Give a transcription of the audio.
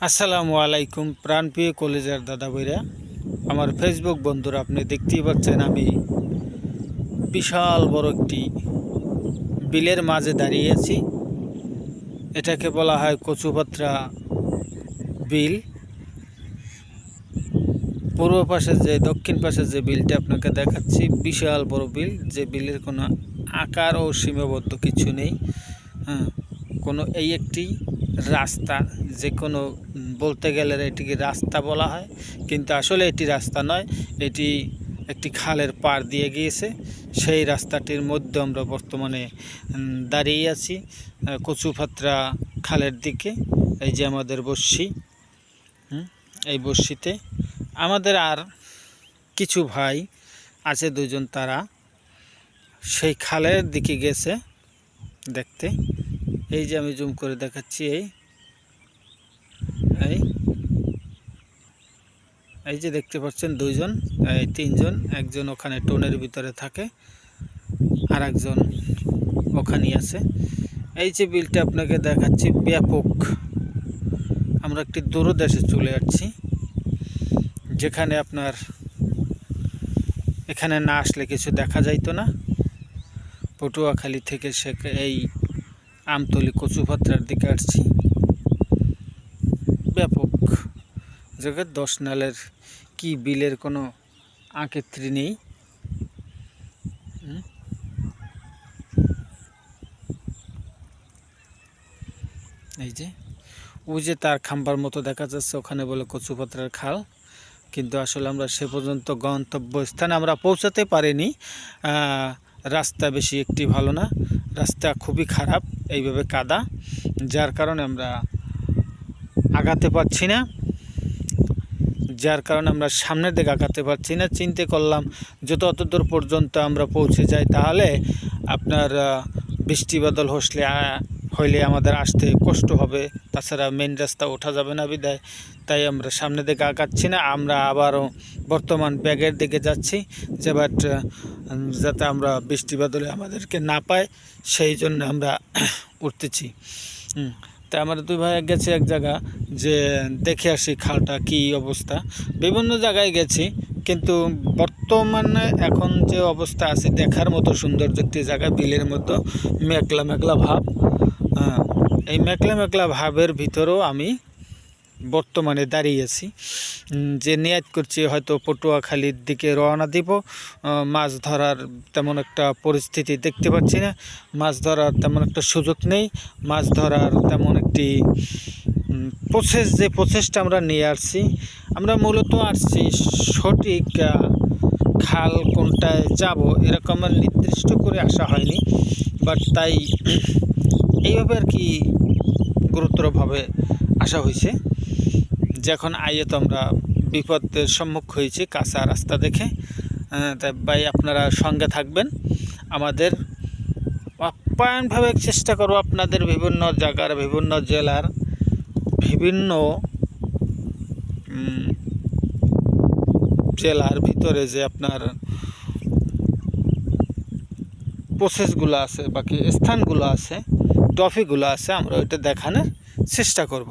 আসসালামু আলাইকুম প্রাণপ্রিয় কলেজের দাদা ভাইরা, আমার ফেসবুক বন্ধুরা, আপনি দেখতেই পাচ্ছেন আমি বিশাল বড় একটি বিলের মাঝে দাঁড়িয়ে আছি। এটাকে বলা হয় কচুপাত্রা বিল। পূর্ব পাশে দক্ষিণ পাশে যে বিলটা আপনাকে দেখাচ্ছি, বিশাল বড় বিল, যে বিলের কোনো আকার ও সীমাবদ্ধ কিছু নেই। কোনো এই একটি রাস্তা, যে কোনো বলতে গেলে এটিকে রাস্তা বলা হয়, কিন্তু আসলে এটি রাস্তা নয়, এটি একটি খালের পাড় দিয়ে গিয়েছে। সেই রাস্তাটির মধ্যে আমরা বর্তমানে দাঁড়িয়ে আছি, কচুপাত্রা খালের দিকে। এই যে আমাদের বস্যি, এই বস্যিতে আমাদের আর কিছু ভাই আছে, দুজন, তারা সেই খালের দিকে গেছে দেখতে। এই যে আমি জুম করে দেখাচ্ছি, এই যে দেখতে পাচ্ছেন দুইজন, তিনজন, একজন ওখানে টোনের ভিতরে থাকে, আর একজন ওখানেই আছে। এই যে বিলটা আপনাকে দেখাচ্ছি ব্যাপক। আমরা একটি দূরদেশে চলে যাচ্ছি, যেখানে আপনার এখানে না আসলে কিছু দেখা যাইতো না। পটুয়াখালী থেকে এই আমতলী কচুপাত্রার দিকে আসছি। ব্যাপক জায়গায় 10 নালের কি বিলের কোনো আঁকেত্রি নেই। এই যে ওই যে তার খাম্বার মতো দেখা যাচ্ছে, ওখানে বলে কচুপাত্রার খাল, কিন্তু আসলে আমরা সে পর্যন্ত গন্তব্যস্থানে আমরা পৌঁছাতে পারিনি। রাস্তা বেশি একটি ভালো না, রাস্তা খুবই খারাপ, এইভাবে কাদা, যার কারণে আমরা আগাতে পারছি না, আমরা সামনের দিকে আগাতে পারছি না। চিন্তা করলাম যতদূর পর্যন্ত আমরা পৌঁছে যাই, তাহলে আপনার বৃষ্টি বাদল হইলে আমাদের আসতে কষ্ট হবে, তাছাড়া মেন রাস্তা ওঠা যাবে না বিদায়, তাই আমরা সামনের দিকে আগাচ্ছি না। আমরা আবারও বর্তমান ব্যাগের দিকে যাচ্ছি, যাতে আমরা বৃষ্টি বাদলে আমাদেরকে না পায়, সেই জন্য আমরা উঠতেছি। তাই আমার দুই ভাই গেছে এক জায়গা, যে দেখে আসি খালটা কি অবস্থা। বিভিন্ন জায়গায় গেছি, কিন্তু বর্তমানে এখন যে অবস্থা আছে, দেখার মতো সৌন্দর্য একটি জায়গা, বিলের মতো মেঘলা মেঘলা ভাব। এই মেঘলা মেঘলা ভাবের ভিতরেও আমি বর্তমানে দাঁড়িয়ে আছি, যে নিয়াত করছি হয়তো পটুয়াখালীর দিকে রওনা দিব। মাছ ধরার তেমন একটা পরিস্থিতি দেখতে পাচ্ছি না, মাছ ধরার তেমন একটা সুযোগ নেই, মাছ ধরার তেমন একটি প্রসেসটা আমরা নিয়ে আসছি। আমরা মূলত আসছি সঠিক খাল কোনটায় যাব এরকম নির্দিষ্ট করে আসা হয়নি, বাট তাই এইভাবে আর কি গুরুতরভাবে আসা হয়েছে। যখন আইয়ে তো আমরা বিপদের সম্মুখ হয়েছি কাঁচা রাস্তা দেখে। তাই ভাই আপনারা সঙ্গে থাকবেন, আমাদের আপ্যায়নভাবে চেষ্টা করব আপনাদের বিভিন্ন জায়গার, বিভিন্ন জেলার, বিভিন্ন জেলার ভিতরে যে আপনার প্রসেসগুলো আছে, বাকি স্থানগুলো আছে, টপিকগুলো আছে, আমরা ওইটা দেখানোর চেষ্টা করব।